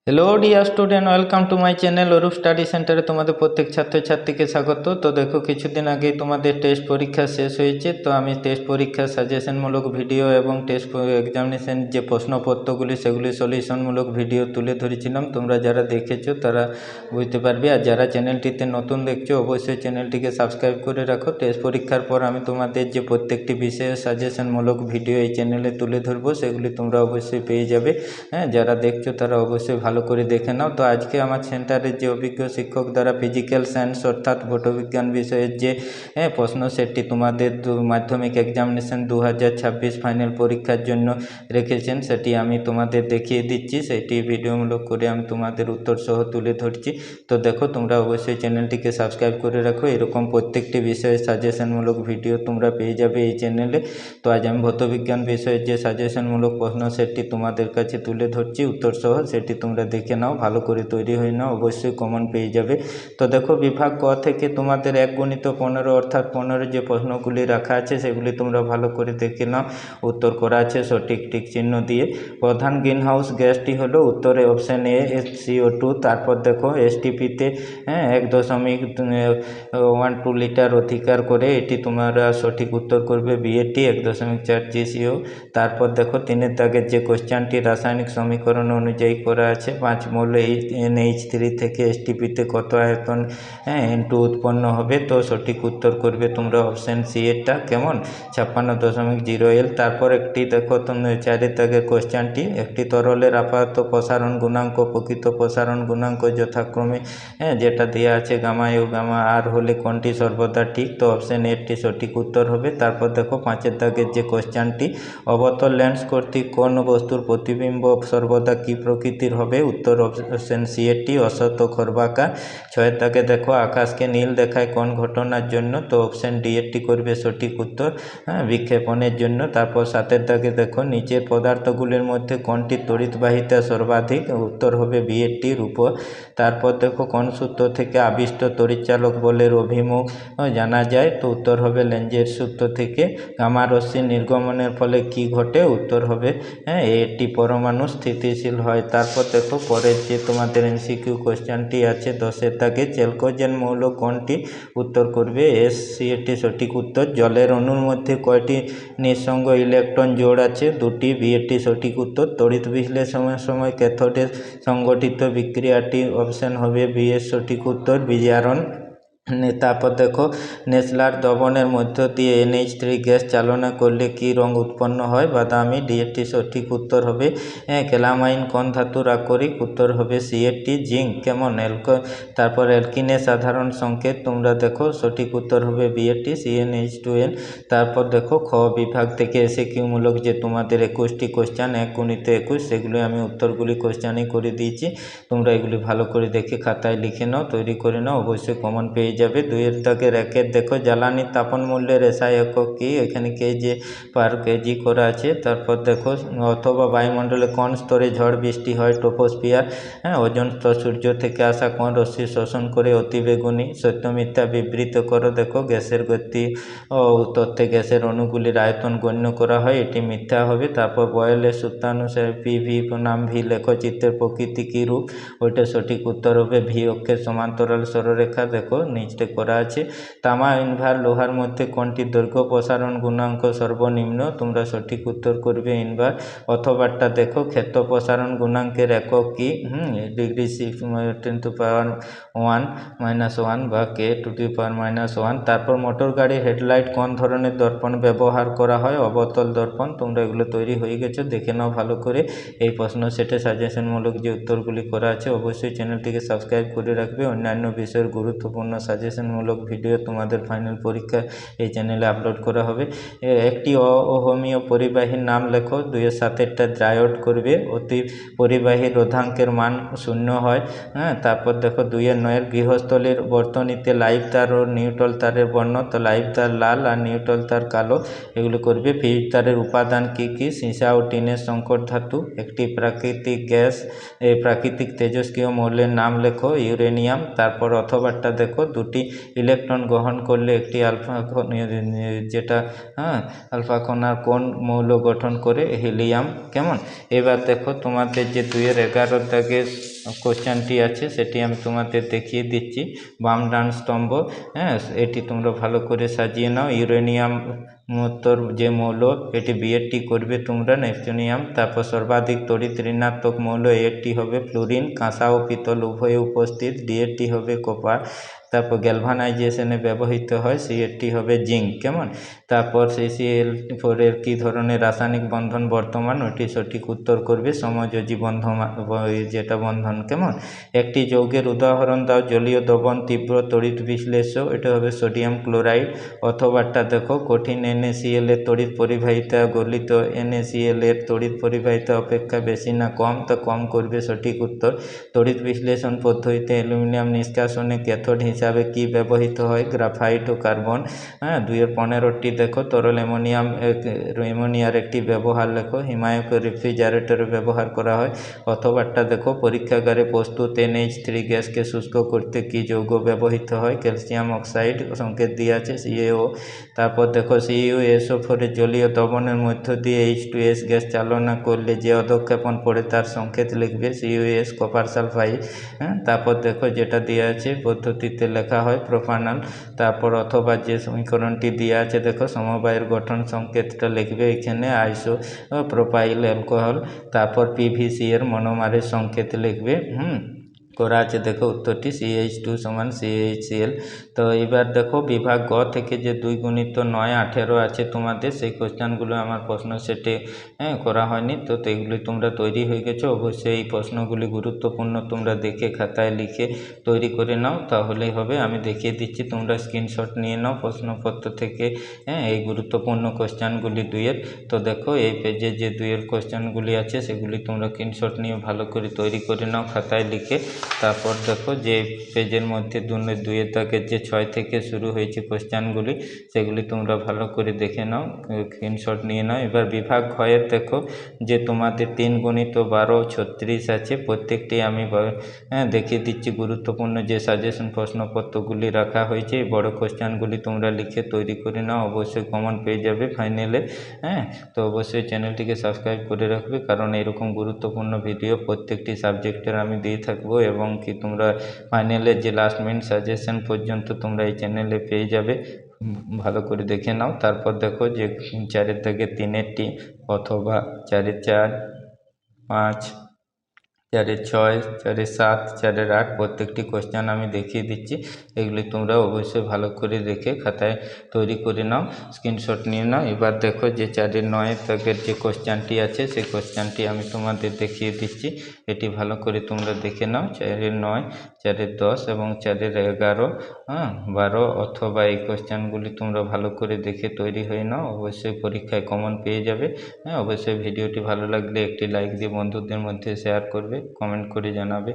Hello dear student, welcome to my channel Arup study সেন্টারে তোমাদের প্রত্যেক ছাত্রছাত্রীকে স্বাগত। তো দেখো, কিছুদিন আগে তোমাদের টেস্ট পরীক্ষা শেষ হয়েছে। তো আমি টেস্ট পরীক্ষার সাজেশনমূলক ভিডিও এবং টেস্ট এক্সামিনেশন যে প্রশ্নপত্রগুলি সেগুলি সলিউশনমূলক ভিডিও তুলে ধরেছিলাম। তোমরা যারা দেখেছো তারা বুঝতে পারবে, আর যারা চ্যানেলটিতে নতুন দেখছো অবশ্যই চ্যানেলটিকে সাবস্ক্রাইব করে রাখো। টেস্ট পরীক্ষার পর আমি তোমাদের যে প্রত্যেকটি বিষয়ের সাজেশনমূলক ভিডিও এই চ্যানেলে তুলে ধরবো, সেগুলি তোমরা অবশ্যই পেয়ে যাবে। হ্যাঁ, যারা দেখছো তারা অবশ্যই ভালো করে দেখে নাও। তো আজকে আমার সেন্টারের যে অভিজ্ঞ শিক্ষক দ্বারা ফিজিক্যাল সায়েন্স অর্থাৎ ভৌতবিজ্ঞান বিষয়ের যে প্রশ্ন সেটটি তোমাদের মাধ্যমিক এক্সামিনেশন 2026 ফাইনাল পরীক্ষার জন্য রেখেছেন, সেটি আমি তোমাদের দেখিয়ে দিচ্ছি। সেটি ভিডিওমূলক করে আমি তোমাদের উত্তর সহ তুলে ধরছি। তো দেখো, তোমরা অবশ্যই চ্যানেলটিকে সাবস্ক্রাইব করে রাখো। এরকম প্রত্যেকটি বিষয়ের সাজেশনমূলক ভিডিও তোমরা পেয়ে যাবে এই চ্যানেলে। তো আজ আমি ভৌতবিজ্ঞান বিষয়ের যে সাজেশনমূলক প্রশ্ন সেটটি তোমাদের কাছে তুলে ধরছি উত্তর সহ, সেটি তোমরা দেখে নাও, ভালো করে তৈরি হয়ে নাও, অবশ্যই কমন পেয়ে যাবে। তো দেখো, বিভাগ ক থেকে তোমাদের 1 × 15 অর্থাৎ 15 যে প্রশ্নগুলি রাখা আছে সেগুলি তোমরা ভালো করে দেখে নাও। উত্তর করা আছে সঠিক টিক চিহ্ন দিয়ে। প্রধান গ্রিনহাউস গ্যাসটি হলো উত্তরে অপশান এ CO2। তারপর দেখো, STPতে 1.12 লিটার অধিকার করে, এটি তোমরা সঠিক উত্তর করবে BAT 1.4 GCO। তারপর দেখো, 3 দাগের যে কোশ্চেনটি রাসায়নিক সমীকরণ অনুযায়ী করা আছে, 5 মোল NH3 থেকে STPতে কত আয়তন N2 উৎপন্ন হবে। তো সঠিক উত্তর করবে তোমরা অপশান সি এরটা, কেমন 56.0L। তারপর একটি দেখো, তুমি 4 দাগের কোশ্চেনটি, একটি তরলের আপাতত প্রসারণ গুণাঙ্ক প্রকৃত প্রসারণ গুণাঙ্ক যথাক্রমে যেটা দেওয়া আছে গামা-U গামা-R হলে কোনটি সর্বদা ঠিক। তো অপশান এরটি সঠিক উত্তর হবে। তারপর দেখো, 5 দাগের যে কোশ্চেনটি, অবতল লেন্স কর্তৃক কোন বস্তুর প্রতিবিম্ব সর্বদা কি প্রকৃতির হবে। উত্তর অপশান সি এরটি অশত খর্বাকার। 6 দাগে দেখো, আকাশকে নীল দেখায় কোন ঘটনার জন্য। তো অপশান ডি এরটি করবে সঠিক উত্তর, বিক্ষেপণের জন্য। তারপর 7 দাগে দেখো, নিচের পদার্থগুলির মধ্যে কোনটি তড়িৎবাহিতা সর্বাধিক। উত্তর হবে বি এরটির উপর। তারপর দেখো, কোন সূত্র থেকে আবিষ্ট তড়িৎচালক বলের অভিমুখ জানা যায়। তো উত্তর হবে লেঞ্জের সূত্র থেকে। গামা রশ্মি নির্গমনের ফলে কি ঘটে। উত্তর হবে এটি পরমাণু স্থিতিশীল হয়। তারপর দেখো, পরের যে তোমাদের MCQ কোশ্চেনটি আছে 10 দাগে, চ্যালকোজেন মৌল কোনটি। উত্তর করবে SC এটি সঠিক উত্তর। জলের অণুর মধ্যে কয়টি নিঃসঙ্গ ইলেকট্রন জোড় আছে। 2টি, বি এটি সঠিক উত্তর। তড়িৎ বিশ্লেষণের সময় ক্যাথোডে সংঘটিত বিক্রিয়াটি অপশান হবে বি এর সঠিক উত্তর, বিজারণ। তারপর দেখো, নেসলার দ্রবণের মধ্য দিয়ে NH3 গ্যাস চালনা করলে কি রং উৎপন্ন হয়। বাদামি। ডি এরটি সঠিক উত্তর হবে। ক্যালামাইন কোন ধাতুর আকরিক। উত্তর হবে সি এরটি, জিঙ্ক, কেমন তারপর অ্যালকিনের সাধারণ সংকেত তোমরা দেখো সঠিক উত্তর হবে বি এরটি, CnH2n। তারপর দেখো, খ বিভাগ থেকে MCQ-মূলক যে তোমাদের 21টি কোশ্চেন 1 × 21, সেগুলি আমি উত্তরগুলি কোশ্চেনই করে দিয়েছি। তোমরা এগুলি ভালো করে দেখে খাতায় লিখে নাও, তৈরি করে নাও, অবশ্যই কমন পেয়ে যাবে। 2 দাগের 1 দেখো, জ্বালানির তাপন মূল্যের SI একক কি। এখানে কেজি পার কেজি করা আছে। তারপর দেখো, অথবা বায়ুমণ্ডলে কোন স্তরে ঝড় বৃষ্টি হয়। ট্রপোস্ফিয়ার। ওজোন স্তর সূর্য থেকে আসা কোন রশ্মি শোষণ করে অতিবেগুনি। সত্য মিথ্যা বিবৃত করো। দেখো, গ্যাসের গতি ও তথ্যে গ্যাসের অণুগুলির আয়তন গণ্য করা হয়, এটি মিথ্যা হবে। তারপর বয়েলের সূত্রানুসারে PV বনাম V লেখো, চিত্রের প্রকৃতি কী রূপ। ওইটা সঠিক উত্তর হবে V অক্ষের সমান্তরাল সরলরেখা। দেখো নিচে করা আছে। তামা ইনভার লোহার মধ্যে কোনটি দৈর্ঘ্য প্রসারণ গুণাঙ্ক সর্বনিম্ন। তোমরা সঠিক উত্তর করবে ইনভার। অথবাটা দেখো, ক্ষেত্র প্রসারণ গুণাঙ্কের একক কি। ডিগ্রি 6 × 10⁻1 বা K⁻−1। তারপর মোটর গাড়ির হেডলাইট কোন ধরনের দর্পণ ব্যবহার করা হয়। অবতল দর্পণ। তোমরা এগুলো তৈরি হয়ে গেছে, দেখে নাও ভালো করে। এই প্রশ্ন সেটে সাজেশনমূলক যে উত্তরগুলি করা আছে, অবশ্যই চ্যানেলটিকে সাবস্ক্রাইব করে রাখবে। অন্যান্য বিষয়ের গুরুত্বপূর্ণ সাজেশনমূলক ভিডিও তোমাদের ফাইনাল পরীক্ষা এই চ্যানেলে আপলোড করা হবে। একটি অহমীয় পরিবাহীর নাম লেখো। 2-7 ডায়োড করবে, অতি পরিবাহী রোধাঙ্কের মান 0 হয়। তারপর দেখো, 2-9 গৃহস্থলীর বর্তনীতে লাইভ তার ও নিউট্রাল তারের বর্ণ। তো লাইভ তার লাল আর নিউট্রাল তার কালো। এগুলো করবে। ফিউজ তারের উপাদান কি কি। সীসা ও টিনের সংকর ধাতু। একটি প্রাকৃতিক গ্যাস, এই প্রাকৃতিক তেজস্ক্রিয় মৌলের নাম লেখো। ইউরেনিয়াম। তারপর অথবাটা দেখো, 2 দুটি ইলেকট্রন গ্রহণ করলে একটি আলফা যেটা আলফা কণার কোন মৌল গঠন করে? হিলিয়াম। কেমন? এবার দেখো তোমাদের যে 2-11 দাগের কোশ্চেনটি আছে সেটি আমি তোমাদের দেখিয়ে দিচ্ছি। বাম ডান স্তম্ভ, এটি তোমরা ভালো করে সাজিয়ে নাও। ইউরেনিয়াম উত্তর যে মৌল, এটি বিএডটি করবে তোমরা, নেপচুনিয়াম। তারপর সর্বাধিক তড়িৎ ঋণাত্মক মৌল, এটি হবে ফ্লুরিন। কাঁসা ও পিতল উভয়ে উপস্থিত, ডিএটি হবে কপার। তারপর গ্যালভানাইজেশনে ব্যবহৃত হয়, সিএটি হবে জিঙ্ক। কেমন? তারপর CCl4 এর কী ধরনের রাসায়নিক বন্ধন বর্তমান? ওটি সঠিক উত্তর করবে সমযোজী বন্ধন, যেটা বন্ধন। কেমন? একটি যৌগের উদাহরণ দাও। জলীয় দ্রবণ, তীব্র তড়িৎ বিশ্লেষ্য, এটা হবে সোডিয়াম ক্লোরাইড। অথবাটা দেখো, কঠিন NaCl এর তড়িৎ পরিবাহিতা গলিত NaCl এর তড়িৎ পরিবাহিতা অপেক্ষা বেশি না কম? তো কম করবে সঠিক উত্তর। তড়িৎ বিশ্লেষণ পদ্ধতিতে অ্যালুমিনিয়াম নিষ্কাশনে ক্যাথোড হিসাবে কি ব্যবহৃত হয়? গ্রাফাইট ও কার্বন। 2-15টি দেখো, তরল অ্যামোনিয়ার একটি ব্যবহার লেখো। হিমায়ক রেফ্রিজারেটরে ব্যবহার করা হয়। অথবাটা দেখো, পরীক্ষাগারে প্রস্তুত NH3 গ্যাসকে শুষ্ক করতে কি যৌগ ব্যবহৃত হয়? ক্যালসিয়াম অক্সাইড, সংকেত দিয়ে আছে CaO। তারপর দেখো, CuSO4 এর জলীয় দ্রবণের মধ্য দিয়ে H2S গ্যাস চালনা করলে যে অধঃক্ষেপণ পড়ে তার সংকেত লিখবে, CuS, কপার সালফাইড। তারপর দেখো, যেটা দেওয়া আছে পদ্ধতিতে লেখা হয় প্রোপানল। তারপর অথবা যে সমীকরণটি দেওয়া আছে দেখো, সমবায়ের গঠন সংকেতটা লিখবে এখানে, আইসো প্রোপাইল অ্যালকোহল। তারপর PVC এর মনোমারের সংকেত লিখবে। করা আছে দেখো উত্তরটি, CH2 = CHCl। তো এবার দেখো, বিভাগ গ থেকে যে 2 × 9, 18 আছে তোমাদের, সেই কোশ্চেনগুলো আমার প্রশ্ন সেটে করা হয়নি। তো এগুলি তোমরা তৈরি হয়ে গেছো। অবশ্যই এই প্রশ্নগুলি গুরুত্বপূর্ণ, তোমরা দেখে খাতায় লিখে তৈরি করে নাও, তাহলেই হবে। আমি দেখিয়ে দিচ্ছি, তোমরা স্ক্রিনশট নিয়ে নাও প্রশ্নপত্র থেকে এই গুরুত্বপূর্ণ কোশ্চেনগুলি 2-এর। তো দেখো, এই পেজে যে 2-এর কোশ্চেনগুলি আছে সেগুলি তোমরা স্ক্রিনশট নিয়ে ভালো করে তৈরি করে নাও খাতায় লিখে। তারপর দেখো, যে পেজের মধ্যে 2-এর দাগের যে 6 থেকে শুরু হয়েছে কোশ্চেনগুলি, সেগুলি তোমরা ভালো করে দেখে নাও, স্ক্রিনশট নিয়ে নাও। এবার বিভাগ ঘয়ের দেখো, যে তোমাদের 3 × 12, 36 আছে। প্রত্যেকটি আমি দেখিয়ে দিচ্ছি গুরুত্বপূর্ণ যে সাজেশন প্রশ্নপত্রগুলি রাখা হয়েছে। এই বড় কোশ্চেনগুলি তোমরা লিখে তৈরি করে নাও, অবশ্যই কমন পেয়ে যাবে ফাইনালে। তো অবশ্যই চ্যানেলটিকে সাবস্ক্রাইব করে রাখবে, কারণ এরকম গুরুত্বপূর্ণ ভিডিও প্রত্যেকটি সাবজেক্টের আমি দিয়ে থাকবো। এবং কি তোমরা ফাইনালের যে লাস্ট মিনিট সাজেশন পর্যন্ত তোমরা এই চ্যানেলে পেয়ে যাবে, ভালো করে দেখে নাও। তারপর দেখো, যে 4-এর দাগে 3-এরটি, অথবা 4-এর 4, 5, 4-এর 6, 4-এর 7, 4-এর 8 প্রত্যেকটি কোশ্চেন আমি দেখিয়ে দিচ্ছি। এগুলি তোমরা অবশ্যই ভালো করে দেখে খাতায় তৈরি করে নাও, স্ক্রিনশট নিয়ে নাও। এবার দেখো, যে 4-এর 9 দাগের যে কোশ্চেনটি আছে, সেই কোশ্চেনটি আমি তোমাদের দেখিয়ে দিচ্ছি। এটি ভালো করে তোমরা দেখে নাও। 4-এর 9, 4-এর 10 এবং 4-এর 11, 12, অথবা এই কোশ্চেনগুলি তোমরা ভালো করে দেখে তৈরি হয়ে নাও, অবশ্যই পরীক্ষায় কমন পেয়ে যাবে। অবশ্যই ভিডিওটি ভালো লাগলে একটি লাইক দিয়ে বন্ধুদের মধ্যে শেয়ার করবে, কমেন্ট করে জানাবে।